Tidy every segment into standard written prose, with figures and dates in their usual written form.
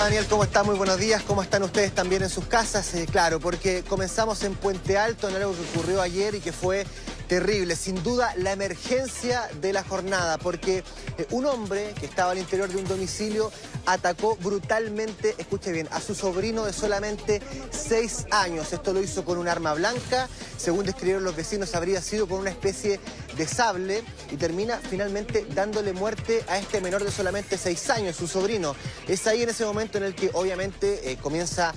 Daniel, ¿cómo está? Muy buenos días. ¿Cómo están ustedes también en sus casas? Claro, porque comenzamos en Puente Alto, en algo que ocurrió ayer y que fue terrible. Sin duda, la emergencia de la jornada, porque un hombre que estaba al interior de un domicilio atacó brutalmente, escuche bien, a su sobrino de solamente 6 años. Esto lo hizo con un arma blanca. Según describieron los vecinos, habría sido con una especie de sable y termina finalmente dándole muerte a este menor de solamente 6 años, su sobrino. Es ahí en ese momento en el que obviamente comienza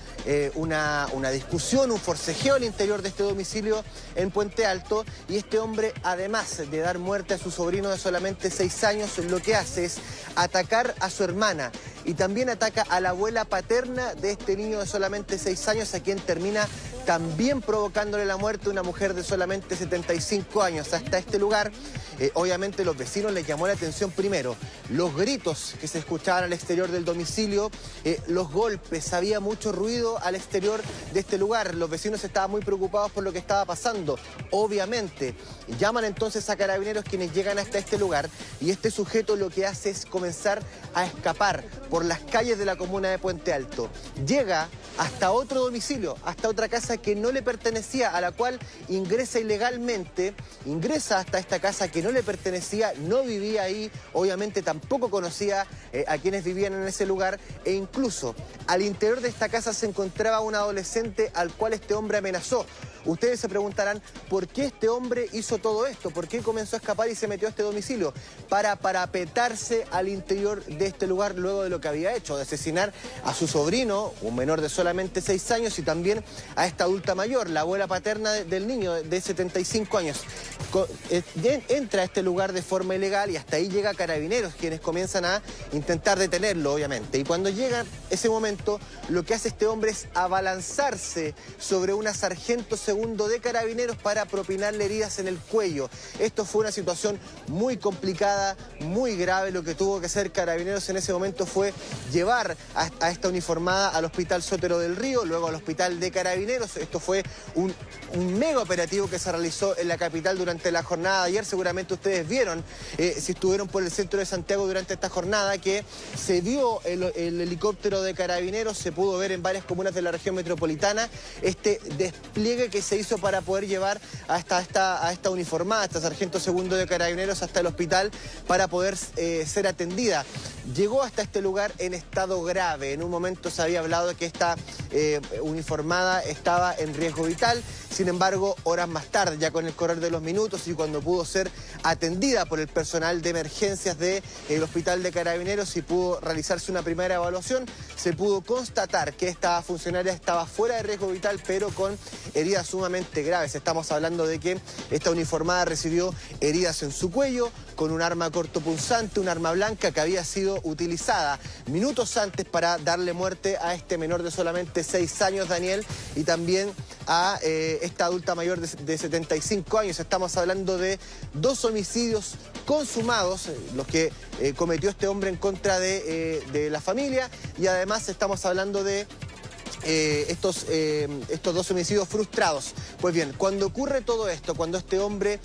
una discusión, un forcejeo al interior de este domicilio en Puente Alto, y este hombre, además de dar muerte a su sobrino de solamente 6 años, lo que hace es atacar a su hermana y también ataca a la abuela paterna de este niño de solamente 6 años, a quien termina también provocándole la muerte, una mujer de solamente 75 años. Hasta este lugar, obviamente los vecinos les llamó la atención primero los gritos que se escuchaban al exterior del domicilio, los golpes, había mucho ruido al exterior de este lugar. Los vecinos estaban muy preocupados por lo que estaba pasando. Obviamente, llaman entonces a carabineros, quienes llegan hasta este lugar, y este sujeto lo que hace es comenzar a escapar por las calles de la comuna de Puente Alto. Llega hasta otro domicilio, hasta otra casa que no le pertenecía, a la cual ingresa ilegalmente, ingresa hasta esta casa que no le pertenecía, no vivía ahí, obviamente tampoco conocía a quienes vivían en ese lugar, e incluso al interior de esta casa se encontraba un adolescente al cual este hombre amenazó. Ustedes se preguntarán, ¿por qué este hombre hizo todo esto? ¿Por qué comenzó a escapar y se metió a este domicilio? Para parapetarse al interior de este lugar luego de lo que había hecho, de asesinar a su sobrino, un menor de solamente 6 años, y también a esta adulta mayor, la abuela paterna del niño de 75 años. Entra a este lugar de forma ilegal y hasta ahí llega Carabineros, quienes comienzan a intentar detenerlo, obviamente. Y cuando llega ese momento, lo que hace este hombre es abalanzarse sobre una sargento segundo de Carabineros para propinarle heridas en el cuello. Esto fue una situación muy complicada, muy grave. Lo que tuvo que hacer Carabineros en ese momento fue llevar a esta uniformada al Hospital Sotero del Río, luego al Hospital de Carabineros. Esto fue un mega operativo que se realizó en la capital durante la jornada de ayer. Seguramente ustedes vieron, si estuvieron por el centro de Santiago durante esta jornada, que se vio el helicóptero de Carabineros, se pudo ver en varias comunas de la región metropolitana este despliegue que se hizo para poder llevar a esta uniformada, a esta sargento segundo de Carabineros, hasta el hospital para poder ser atendida. Llegó hasta este lugar en estado grave. En un momento se había hablado de que esta uniformada estaba en riesgo vital. Sin embargo, horas más tarde, ya con el correr de los minutos y cuando pudo ser atendida por el personal de emergencias del Hospital de Carabineros y pudo realizarse una primera evaluación, se pudo constatar que esta funcionaria estaba fuera de riesgo vital, pero con heridas sumamente graves. Estamos hablando de que esta uniformada recibió heridas en su cuello con un arma cortopunzante, un arma blanca que había sido utilizada minutos antes para darle muerte a este menor de solamente 6 años, Daniel, y también a esta adulta mayor de 75 años. Estamos hablando de 2 homicidios consumados, los que cometió este hombre en contra de la familia, y además estamos hablando de estos 2 homicidios frustrados. Pues bien, cuando ocurre todo esto, cuando este hombre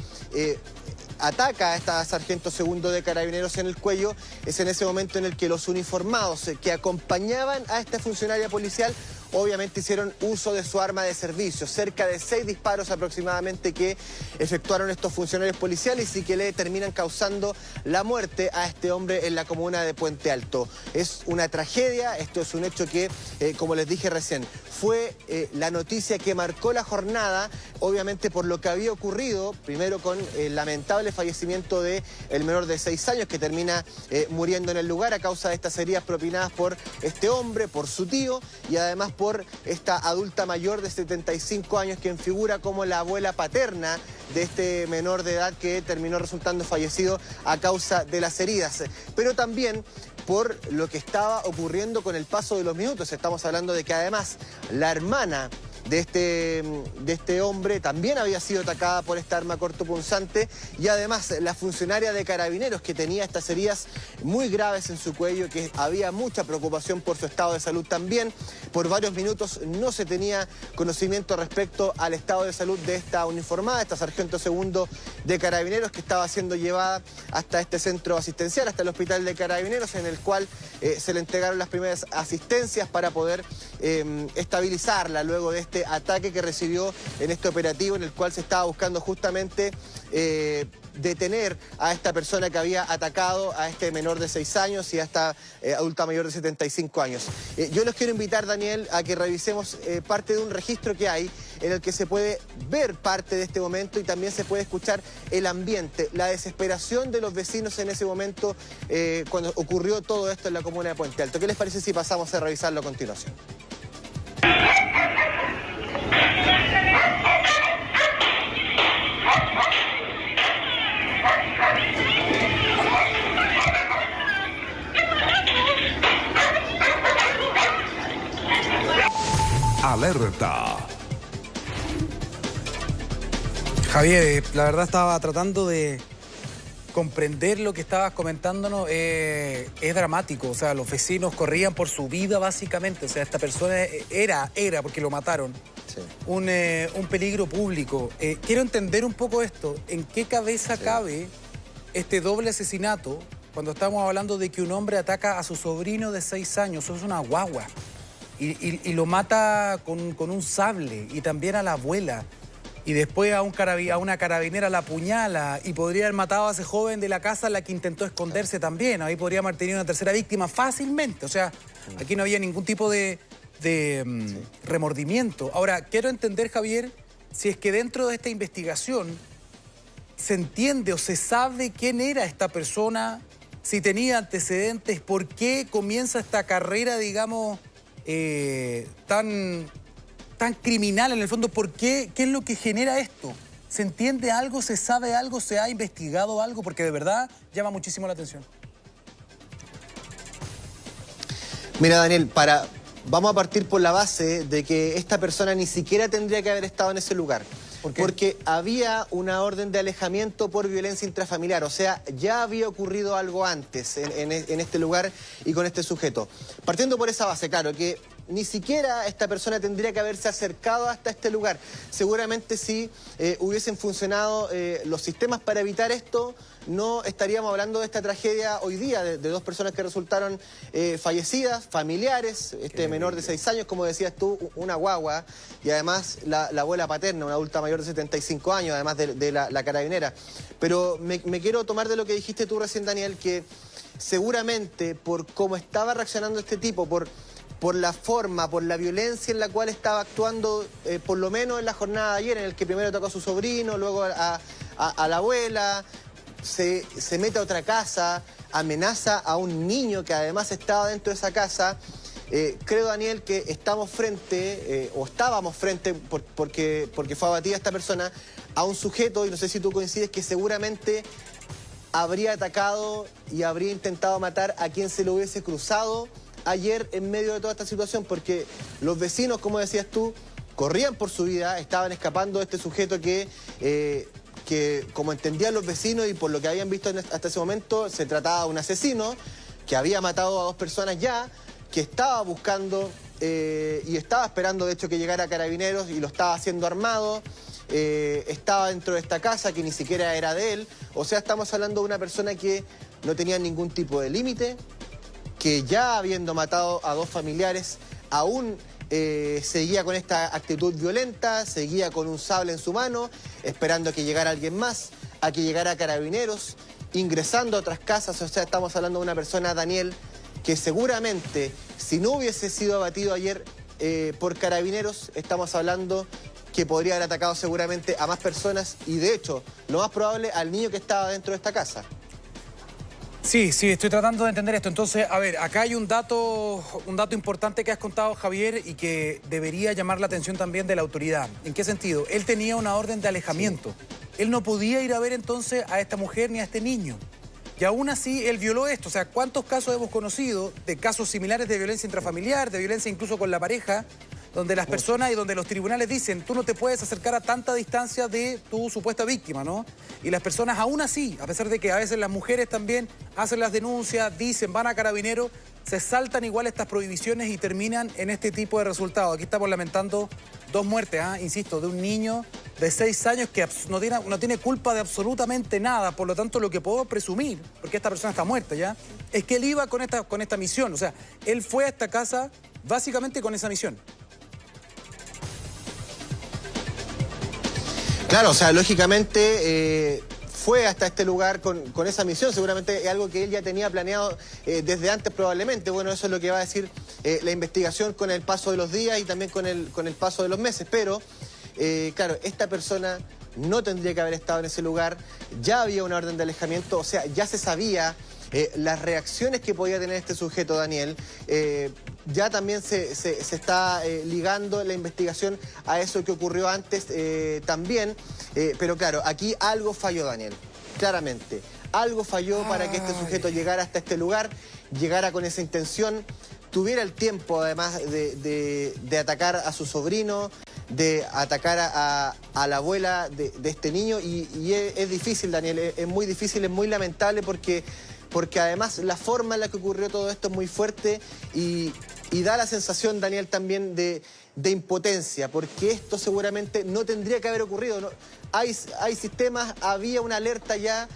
ataca a esta sargento segundo de Carabineros en el cuello, es en ese momento en el que los uniformados que acompañaban a esta funcionaria policial obviamente hicieron uso de su arma de servicio. Cerca de 6 disparos aproximadamente que efectuaron estos funcionarios policiales y que le terminan causando la muerte a este hombre en la comuna de Puente Alto. Es una tragedia, esto es un hecho que, como les dije recién, fue la noticia que marcó la jornada, obviamente por lo que había ocurrido, primero con el lamentable fallecimiento del menor de 6 años que termina muriendo en el lugar a causa de estas heridas propinadas por este hombre, por su tío, y además por esta adulta mayor de 75 años, quien figura como la abuela paterna de este menor de edad que terminó resultando fallecido a causa de las heridas. Pero también por lo que estaba ocurriendo con el paso de los minutos. Estamos hablando de que además la hermana de este hombre también había sido atacada por esta arma cortopunzante, y además la funcionaria de Carabineros, que tenía estas heridas muy graves en su cuello, que había mucha preocupación por su estado de salud también. Por varios minutos no se tenía conocimiento respecto al estado de salud de esta uniformada, esta sargento segundo de Carabineros, que estaba siendo llevada hasta este centro asistencial, hasta el hospital de Carabineros, en el cual se le entregaron las primeras asistencias para poder estabilizarla luego de este ataque que recibió en este operativo, en el cual se estaba buscando justamente detener a esta persona que había atacado a este menor de 6 años y a esta adulta mayor de 75 años. Yo los quiero invitar, Daniel, a que revisemos parte de un registro que hay en el que se puede ver parte de este momento y también se puede escuchar el ambiente, la desesperación de los vecinos en ese momento cuando ocurrió todo esto en la comuna de Puente Alto. ¿Qué les parece si pasamos a revisarlo a continuación? Alerta. Javier, la verdad estaba tratando de comprender lo que estabas comentándonos. Es dramático, o sea, los vecinos corrían por su vida básicamente. O sea, esta persona era porque lo mataron, sí, un peligro público. Quiero entender un poco esto. ¿En qué cabeza cabe este doble asesinato cuando estamos hablando de que un hombre ataca a su sobrino de 6 años? Eso es una guagua. Y lo mata con un sable, y también a la abuela. Y después a una carabinera la apuñala, y podría haber matado a ese joven de la casa en la que intentó esconderse también. Ahí podría haber tenido una tercera víctima fácilmente. O sea, aquí no había ningún tipo de remordimiento. Ahora, quiero entender, Javier, si es que dentro de esta investigación se entiende o se sabe quién era esta persona, si tenía antecedentes, por qué comienza esta carrera, digamos, tan criminal en el fondo. ¿Por qué? ¿Qué es lo que genera esto? ¿Se entiende algo? ¿Se sabe algo? ¿Se ha investigado algo? Porque de verdad llama muchísimo la atención. Mira, Daniel, vamos a partir por la base de que esta persona ni siquiera tendría que haber estado en ese lugar. ¿Por qué? Porque había una orden de alejamiento por violencia intrafamiliar. O sea, ya había ocurrido algo antes en este lugar y con este sujeto. Partiendo por esa base, claro, que ni siquiera esta persona tendría que haberse acercado hasta este lugar. Seguramente si hubiesen funcionado los sistemas para evitar esto, no estaríamos hablando de esta tragedia hoy día, de 2 personas que resultaron fallecidas, familiares, este menor de 6 años, como decías tú, una guagua, y además la abuela paterna, una adulta mayor de 75 años, además de la carabinera. Pero me quiero tomar de lo que dijiste tú recién, Daniel, que seguramente por cómo estaba reaccionando este tipo, por la forma, por la violencia en la cual estaba actuando, por lo menos en la jornada de ayer, en el que primero tocó a su sobrino, luego a la abuela, se mete a otra casa, amenaza a un niño que además estaba dentro de esa casa. Creo, Daniel, que estábamos frente porque fue abatida esta persona, a un sujeto, y no sé si tú coincides, que seguramente habría atacado y habría intentado matar a quien se lo hubiese cruzado ayer en medio de toda esta situación, porque los vecinos, como decías tú, corrían por su vida, estaban escapando de este sujeto que como entendían los vecinos y por lo que habían visto hasta ese momento, se trataba de un asesino que había matado a 2 personas ya, que estaba buscando y estaba esperando, de hecho, que llegara Carabineros, y lo estaba haciendo armado. Estaba dentro de esta casa que ni siquiera era de él. O sea, estamos hablando de una persona que no tenía ningún tipo de límite, que ya habiendo matado a 2 familiares, aún seguía con esta actitud violenta, seguía con un sable en su mano, esperando a que llegara alguien más, a que llegara Carabineros, ingresando a otras casas. O sea, estamos hablando de una persona, Daniel, que seguramente, si no hubiese sido abatido ayer por Carabineros, estamos hablando que podría haber atacado seguramente a más personas y, de hecho, lo más probable, al niño que estaba dentro de esta casa. Sí, estoy tratando de entender esto. Entonces, a ver, acá hay un dato importante que has contado, Javier, y que debería llamar la atención también de la autoridad. ¿En qué sentido? Él tenía una orden de alejamiento. Sí. Él no podía ir a ver entonces a esta mujer ni a este niño. Y aún así, él violó esto. O sea, ¿cuántos casos hemos conocido de casos similares de violencia intrafamiliar, de violencia incluso con la pareja, donde las personas y donde los tribunales dicen, tú no te puedes acercar a tanta distancia de tu supuesta víctima, ¿no? Y las personas aún así, a pesar de que a veces las mujeres también hacen las denuncias, dicen, van a Carabineros, se saltan igual estas prohibiciones y terminan en este tipo de resultados. Aquí estamos lamentando 2 muertes, insisto, de un niño de 6 años que no tiene culpa de absolutamente nada. Por lo tanto, lo que puedo presumir, porque esta persona está muerta ya, es que él iba con esta misión. O sea, él fue a esta casa básicamente con esa misión. Claro, o sea, lógicamente fue hasta este lugar con esa misión. Seguramente es algo que él ya tenía planeado desde antes probablemente. Bueno, eso es lo que va a decir la investigación con el paso de los días y también con el paso de los meses. Pero, claro, esta persona no tendría que haber estado en ese lugar. Ya había una orden de alejamiento, o sea, ya se sabía las reacciones que podía tener este sujeto, Daniel. Ya también se está ligando la investigación a eso que ocurrió antes también. Pero claro, aquí algo falló, Daniel, claramente. Algo falló para que este sujeto llegara hasta este lugar, llegara con esa intención, tuviera el tiempo además de atacar a su sobrino, de atacar a la abuela de este niño. Y es difícil, Daniel, es muy difícil, es muy lamentable porque además la forma en la que ocurrió todo esto es muy fuerte y da la sensación, Daniel, también de impotencia, porque esto seguramente no tendría que haber ocurrido, ¿no? Hay sistemas, había una alerta ya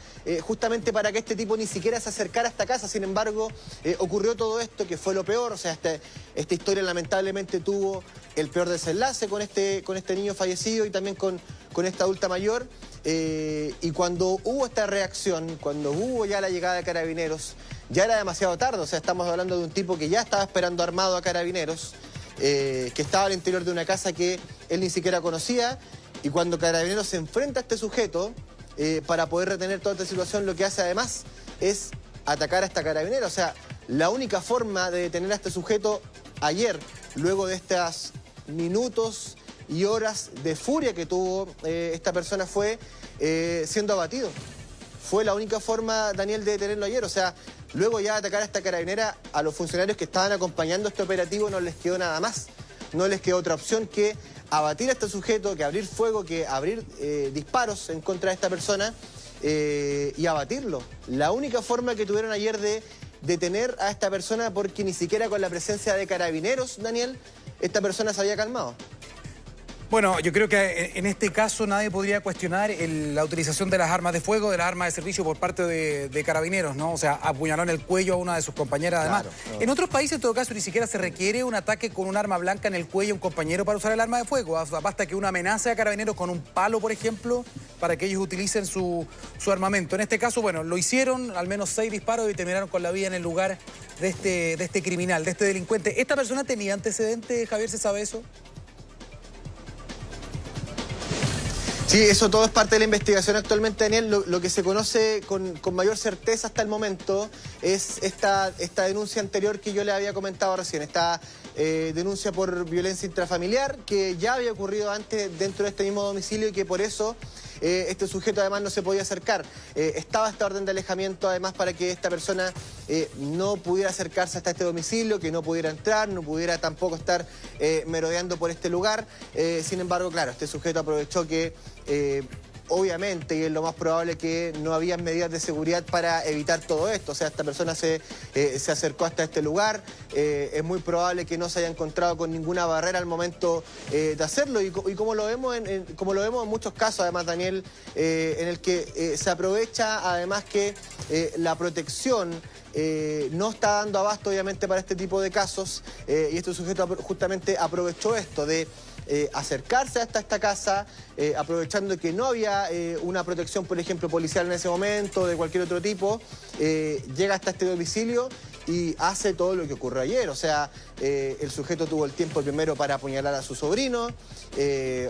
justamente para que este tipo ni siquiera se acercara a esta casa. Sin embargo, ocurrió todo esto, que fue lo peor. O sea, esta historia lamentablemente tuvo el peor desenlace con este niño fallecido y también con esta adulta mayor. Y cuando hubo esta reacción, cuando hubo ya la llegada de Carabineros, ya era demasiado tarde. O sea, estamos hablando de un tipo que ya estaba esperando armado a Carabineros, que estaba al interior de una casa que él ni siquiera conocía. Y cuando Carabineros se enfrenta a este sujeto, para poder retener toda esta situación, lo que hace además es atacar a esta Carabinero. O sea, la única forma de detener a este sujeto ayer, luego de estos minutos y horas de furia que tuvo esta persona, fue siendo abatido. Fue la única forma, Daniel, de detenerlo ayer. O sea, luego ya de atacar a esta carabinera, a los funcionarios que estaban acompañando este operativo no les quedó nada más. No les quedó otra opción que abatir a este sujeto, que abrir fuego, que abrir disparos en contra de esta persona y abatirlo. La única forma que tuvieron ayer de detener a esta persona, porque ni siquiera con la presencia de Carabineros, Daniel, esta persona se había calmado. Bueno, yo creo que en este caso nadie podría cuestionar la utilización de las armas de fuego, de las armas de servicio por parte de Carabineros, ¿no? O sea, apuñaló en el cuello a una de sus compañeras, además. Claro. En otros países, en todo caso, ni siquiera se requiere un ataque con un arma blanca en el cuello a un compañero para usar el arma de fuego. O sea, basta que una amenace a Carabineros con un palo, por ejemplo, para que ellos utilicen su armamento. En este caso, bueno, lo hicieron, al menos 6 disparos y terminaron con la vida en el lugar de este criminal, de este delincuente. ¿Esta persona tenía antecedentes, Javier, se sabe eso? Sí, eso todo es parte de la investigación actualmente, Daniel. Lo que se conoce con mayor certeza hasta el momento es esta denuncia anterior que yo le había comentado recién, esta denuncia por violencia intrafamiliar que ya había ocurrido antes dentro de este mismo domicilio y que por eso este sujeto además no se podía acercar. Estaba esta orden de alejamiento además para que esta persona no pudiera acercarse hasta este domicilio, que no pudiera entrar, no pudiera tampoco estar merodeando por este lugar. Sin embargo, claro, este sujeto aprovechó que obviamente, y es lo más probable, que no había medidas de seguridad para evitar todo esto. O sea, esta persona se acercó hasta este lugar. Es muy probable que no se haya encontrado con ninguna barrera al momento de hacerlo. Y como lo vemos como lo vemos en muchos casos, además, Daniel, en el que se aprovecha, además, que la protección no está dando abasto, obviamente, para este tipo de casos. Y este sujeto justamente aprovechó esto de acercarse hasta esta casa, aprovechando que no había una protección, por ejemplo, policial en ese momento, de cualquier otro tipo, llega hasta este domicilio y hace todo lo que ocurrió ayer. O sea, el sujeto tuvo el tiempo primero para apuñalar a su sobrino,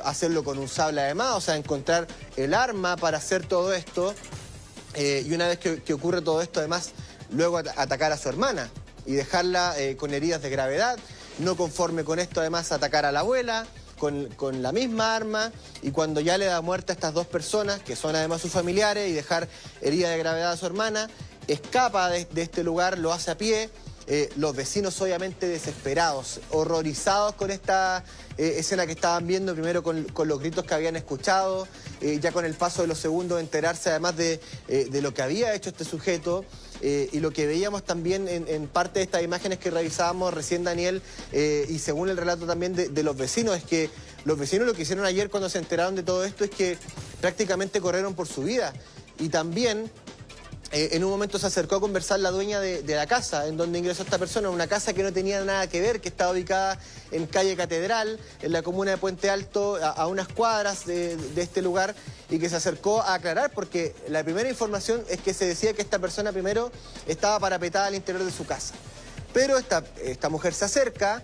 hacerlo con un sable además, o sea, encontrar el arma para hacer todo esto, y una vez que ocurre todo esto, además, luego atacar a su hermana y dejarla con heridas de gravedad. No conforme con esto, además, atacar a la abuela con la misma arma, y cuando ya le da muerte a estas 2 personas, que son además sus familiares, y dejar herida de gravedad a su hermana, escapa de este lugar, lo hace a pie, los vecinos obviamente desesperados, horrorizados con esta escena que estaban viendo, primero con los gritos que habían escuchado, ya con el paso de los segundos enterarse además de lo que había hecho este sujeto. Y lo que veíamos también en parte de estas imágenes que revisábamos recién, Daniel, y según el relato también de los vecinos, es que los vecinos lo que hicieron ayer cuando se enteraron de todo esto es que prácticamente corrieron por su vida. Y también en un momento se acercó a conversar la dueña de la casa en donde ingresó esta persona, una casa que no tenía nada que ver, que estaba ubicada en calle Catedral, en la comuna de Puente Alto, a unas cuadras de este lugar, y que se acercó a aclarar, porque la primera información es que se decía que esta persona primero estaba parapetada al interior de su casa. Pero esta mujer se acerca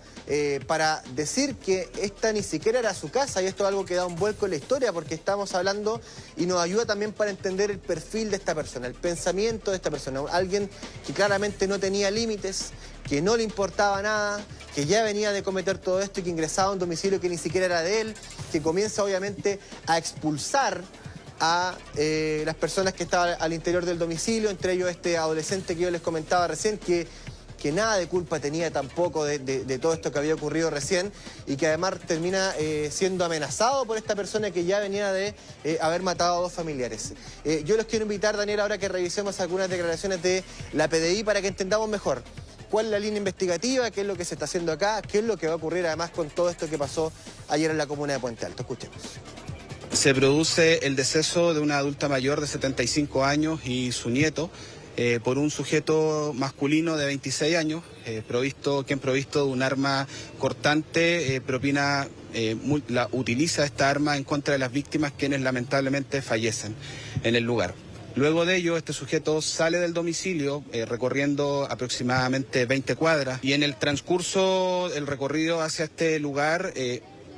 para decir que esta ni siquiera era su casa, y esto es algo que da un vuelco en la historia, porque estamos hablando y nos ayuda también para entender el perfil de esta persona, el pensamiento de esta persona. Alguien que claramente no tenía límites, que no le importaba nada, que ya venía de cometer todo esto y que ingresaba a un domicilio que ni siquiera era de él, que comienza obviamente a expulsar a las personas que estaban al interior del domicilio, entre ellos este adolescente que yo les comentaba recién, que nada de culpa tenía tampoco de todo esto que había ocurrido recién, y que además termina siendo amenazado por esta persona que ya venía de haber matado a dos familiares. Yo los quiero invitar, Daniel, ahora que revisemos algunas declaraciones de la PDI para que entendamos mejor cuál es la línea investigativa, qué es lo que se está haciendo acá, qué es lo que va a ocurrir además con todo esto que pasó ayer en la comuna de Puente Alto. Escuchemos. Se produce el deceso de una adulta mayor de 75 años y su nieto, por un sujeto masculino de 26 años, quien provisto de un arma cortante, utiliza esta arma en contra de las víctimas, quienes lamentablemente fallecen en el lugar. Luego de ello, este sujeto sale del domicilio recorriendo aproximadamente 20 cuadras, y en el transcurso del recorrido hacia este lugar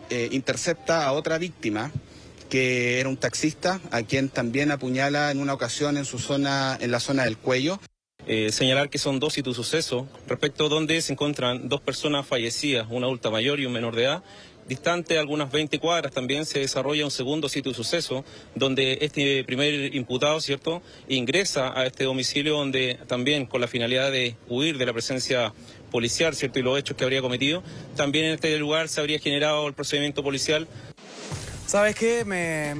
intercepta a otra víctima, que era un taxista, a quien también apuñala en una ocasión en la zona del cuello. Señalar que son dos sitios de suceso, respecto a donde se encuentran dos personas fallecidas, una adulta mayor y un menor de edad. Distante algunas 20 cuadras también se desarrolla un segundo sitio de suceso, donde este primer imputado, ¿cierto?, ingresa a este domicilio, donde también con la finalidad de huir de la presencia policial, ¿cierto?, y los hechos que habría cometido. También en este lugar se habría generado el procedimiento policial. ¿Sabes qué? Me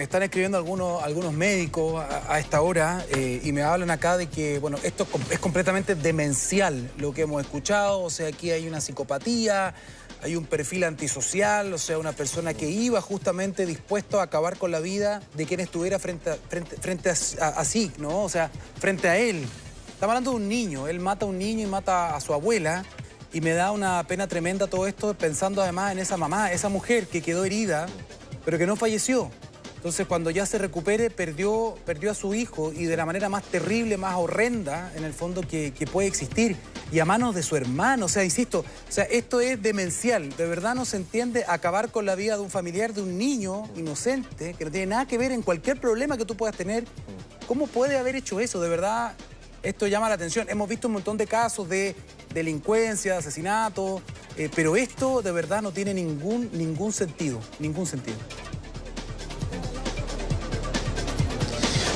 están escribiendo algunos médicos a esta hora y me hablan acá de que, bueno, esto es completamente demencial lo que hemos escuchado. O sea, aquí hay una psicopatía, hay un perfil antisocial, o sea, una persona que iba justamente dispuesto a acabar con la vida de quien estuviera frente a sí, ¿no? O sea, frente a él. Estamos hablando de un niño, él mata a un niño y mata a su abuela, y me da una pena tremenda todo esto, pensando además en esa mamá, esa mujer que quedó herida, pero que no falleció. Entonces, cuando ya se recupere, perdió a su hijo, y de la manera más terrible, más horrenda, en el fondo, que puede existir, y a manos de su hermano. O sea, insisto, o sea, esto es demencial. De verdad no se entiende acabar con la vida de un familiar, de un niño inocente, que no tiene nada que ver en cualquier problema que tú puedas tener. ¿Cómo puede haber hecho eso? De verdad, esto llama la atención. Hemos visto un montón de casos de delincuencia, de asesinato, pero esto de verdad no tiene ningún sentido,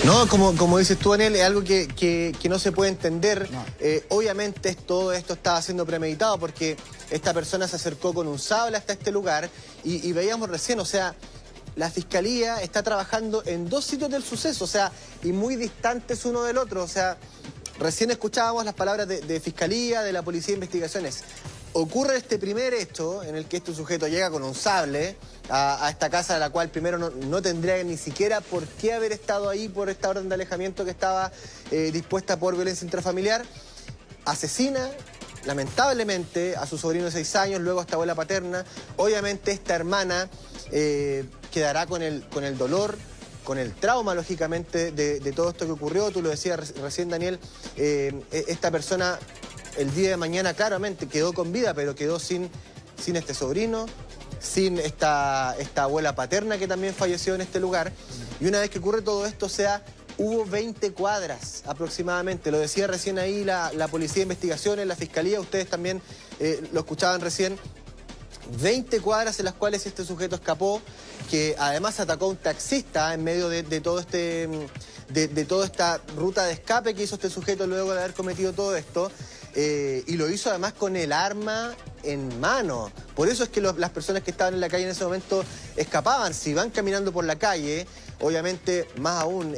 No, como dices tú, Daniel, es algo que no se puede entender. No. Obviamente todo esto estaba siendo premeditado, porque esta persona se acercó con un sable hasta este lugar, y veíamos recién, o sea, la Fiscalía está trabajando en dos sitios del suceso, o sea, y muy distantes uno del otro. O sea, recién escuchábamos las palabras de Fiscalía, de la Policía de Investigaciones. Ocurre este primer hecho en el que este sujeto llega con un sable a esta casa, de la cual primero no tendría ni siquiera por qué haber estado ahí por esta orden de alejamiento que estaba dispuesta por violencia intrafamiliar. Asesina, lamentablemente, a su sobrino de 6 años, luego a esta abuela paterna. Obviamente esta hermana quedará con el dolor, con el trauma, lógicamente, de todo esto que ocurrió. Tú lo decías recién, Daniel, esta persona el día de mañana claramente quedó con vida, pero quedó sin este sobrino, sin esta abuela paterna que también falleció en este lugar. Y una vez que ocurre todo esto, o sea, hubo 20 cuadras aproximadamente. Lo decía recién ahí la Policía de Investigaciones, la Fiscalía, ustedes también lo escuchaban recién. 20 cuadras en las cuales este sujeto escapó, que además atacó a un taxista en medio de toda esta ruta de escape que hizo este sujeto luego de haber cometido todo esto. y lo hizo además con el arma en mano. Por eso es que las personas que estaban en la calle en ese momento escapaban. Si van caminando por la calle, obviamente más aún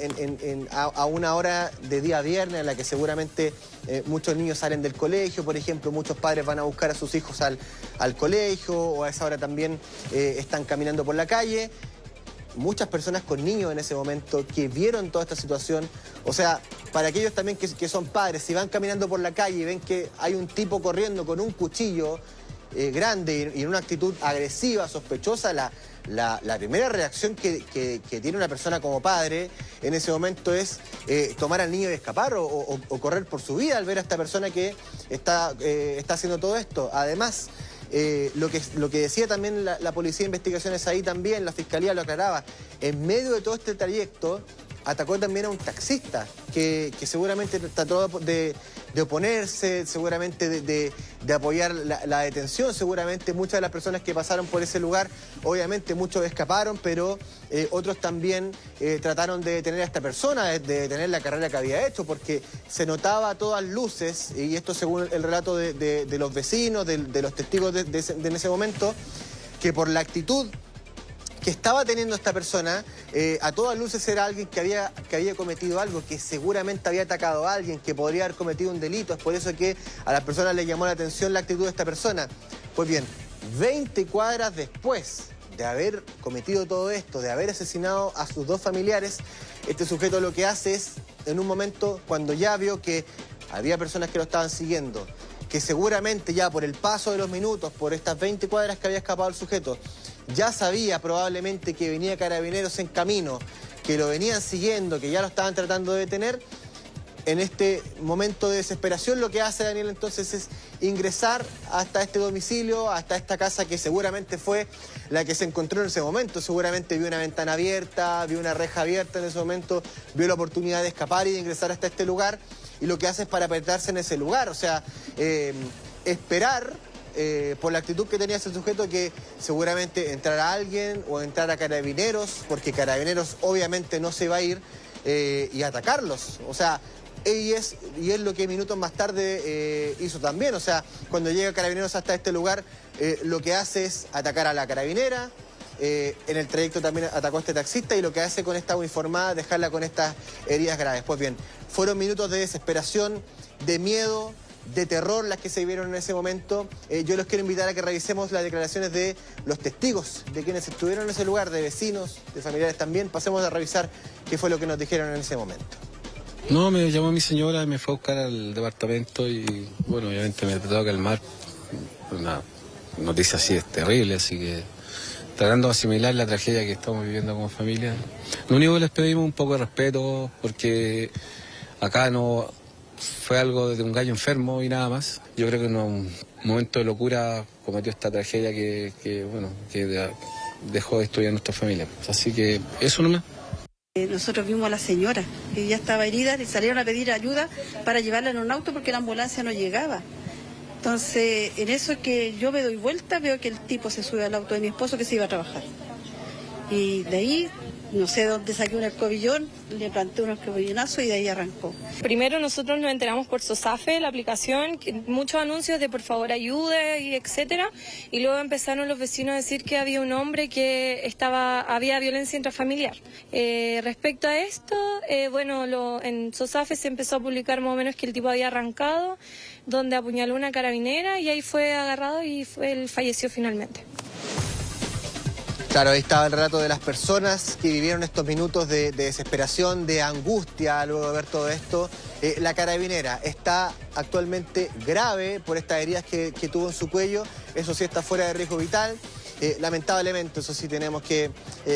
a una hora de día viernes en la que seguramente muchos niños salen del colegio, por ejemplo, muchos padres van a buscar a sus hijos al colegio, o a esa hora también están caminando por la calle. Muchas personas con niños en ese momento que vieron toda esta situación, o sea, para aquellos también que son padres, si van caminando por la calle y ven que hay un tipo corriendo con un cuchillo grande y en una actitud agresiva, sospechosa, la primera reacción que tiene una persona como padre en ese momento es tomar al niño y escapar o correr por su vida al ver a esta persona que está haciendo todo esto. Además, lo que decía también la Policía de Investigaciones ahí también, la Fiscalía lo aclaraba, en medio de todo este trayecto atacó también a un taxista que seguramente trató de oponerse, seguramente de apoyar la detención. Seguramente muchas de las personas que pasaron por ese lugar, obviamente muchos escaparon, pero otros también trataron de detener a esta persona, de detener la carrera que había hecho, porque se notaba a todas luces, y esto según el relato de los vecinos, de los testigos de en ese momento, que por la actitud que estaba teniendo esta persona, a todas luces era alguien que había cometido algo, que seguramente había atacado a alguien, que podría haber cometido un delito. Es por eso que a las personas les llamó la atención la actitud de esta persona. Pues bien, 20 cuadras después de haber cometido todo esto, de haber asesinado a sus dos familiares, este sujeto lo que hace es, en un momento, cuando ya vio que había personas que lo estaban siguiendo, que seguramente ya por el paso de los minutos, por estas 20 cuadras que había escapado el sujeto, ya sabía probablemente que venía Carabineros en camino, que lo venían siguiendo, que ya lo estaban tratando de detener. En este momento de desesperación lo que hace Daniel entonces es ingresar hasta este domicilio, hasta esta casa que seguramente fue la que se encontró en ese momento. Seguramente vio una ventana abierta, vio una reja abierta en ese momento, vio la oportunidad de escapar y de ingresar hasta este lugar, y lo que hace es parapetarse en ese lugar, o sea, esperar por la actitud que tenía ese sujeto que seguramente entrara alguien o entrara Carabineros, porque Carabineros obviamente no se iba a ir, y atacarlos. O sea, y es lo que minutos más tarde hizo también. O sea, cuando llega Carabineros hasta este lugar, lo que hace es atacar a la carabinera. En el trayecto también atacó a este taxista, y lo que hace con esta uniformada, dejarla con estas heridas graves. Pues bien, fueron minutos de desesperación, de miedo, de terror las que se vieron en ese momento. Yo los quiero invitar a que revisemos las declaraciones de los testigos, de quienes estuvieron en ese lugar, de vecinos, de familiares también. Pasemos a revisar qué fue lo que nos dijeron en ese momento. No, me llamó mi señora y me fue a buscar al departamento y, bueno, obviamente me trató de calmar. Una noticia así es terrible, así que tratando de asimilar la tragedia que estamos viviendo como familia. Lo único que les pedimos un poco de respeto, porque acá no fue algo de un gallo enfermo y nada más. Yo creo que en un momento de locura cometió esta tragedia que dejó destruir a nuestra familia. Así que eso nomás. Nosotros vimos a la señora, que ya estaba herida, y salieron a pedir ayuda para llevarla en un auto porque la ambulancia no llegaba. Entonces, en eso es que yo me doy vuelta, veo que el tipo se sube al auto de mi esposo que se iba a trabajar. Y de ahí, no sé dónde saqué un escobillón, le planté un escobillonazo y de ahí arrancó. Primero nosotros nos enteramos por SOSAFE, la aplicación, muchos anuncios de por favor ayude y etcétera, y luego empezaron los vecinos a decir que había un hombre que había violencia intrafamiliar. Respecto a esto, en SOSAFE se empezó a publicar más o menos que el tipo había arrancado, donde apuñaló una carabinera y ahí fue agarrado y él falleció finalmente. Claro, ahí estaba el relato de las personas que vivieron estos minutos de desesperación, de angustia luego de ver todo esto. La carabinera está actualmente grave por estas heridas que tuvo en su cuello. Eso sí está fuera de riesgo vital. Lamentablemente, eso sí, tenemos que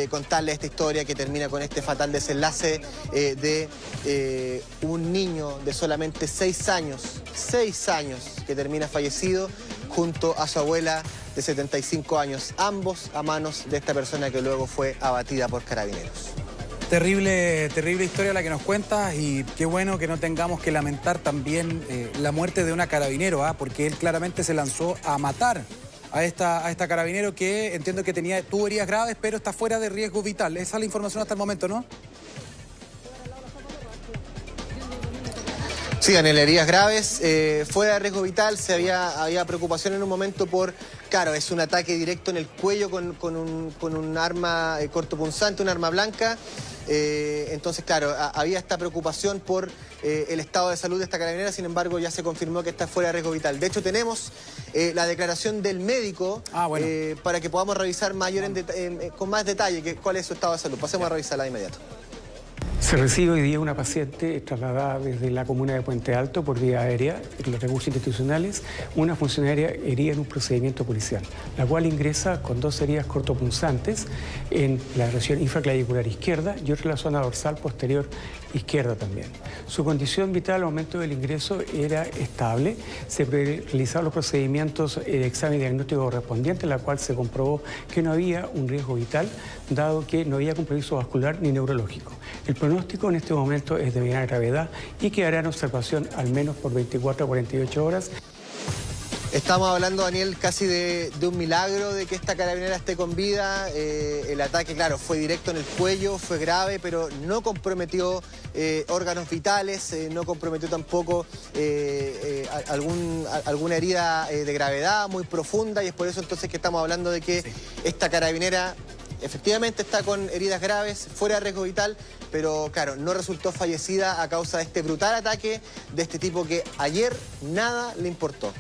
contarle esta historia que termina con este fatal desenlace de un niño de solamente 6 años, que termina fallecido junto a su abuela de 75 años, ambos a manos de esta persona que luego fue abatida por Carabineros. Terrible historia la que nos cuentas, y qué bueno que no tengamos que lamentar también la muerte de una carabinero, porque él claramente se lanzó a matar a esta carabinero que entiendo que tuvo heridas graves, pero está fuera de riesgo vital. Esa es la información hasta el momento, ¿no? Sí. Sí, Daniel, heridas graves, fue de riesgo vital, había preocupación en un momento por, claro, es un ataque directo en el cuello con un arma cortopunzante, un arma blanca. Entonces, claro, había esta preocupación por el estado de salud de esta carabinera, sin embargo, ya se confirmó que está fuera de riesgo vital. De hecho, tenemos la declaración del médico para que podamos revisar con más detalle cuál es su estado de salud. Pasemos a revisarla de inmediato. Se recibe hoy día una paciente trasladada desde la comuna de Puente Alto por vía aérea, en los recursos institucionales, una funcionaria herida en un procedimiento policial, la cual ingresa con 2 heridas cortopunzantes en la región infraclavicular izquierda y otra en la zona dorsal posterior izquierda también. Su condición vital al momento del ingreso era estable, se realizaron los procedimientos de examen diagnóstico correspondiente, en la cual se comprobó que no había un riesgo vital, dado que no había compromiso vascular ni neurológico. El pronóstico en este momento es de mediana gravedad y quedará en observación al menos por 24 a 48 horas. Estamos hablando, Daniel, casi de un milagro de que esta carabinera esté con vida. El ataque, claro, fue directo en el cuello, fue grave, pero no comprometió órganos vitales, no comprometió tampoco alguna herida de gravedad muy profunda, y es por eso entonces que estamos hablando de que esta carabinera efectivamente está con heridas graves, fuera de riesgo vital, pero claro, no resultó fallecida a causa de este brutal ataque de este tipo que ayer nada le importó.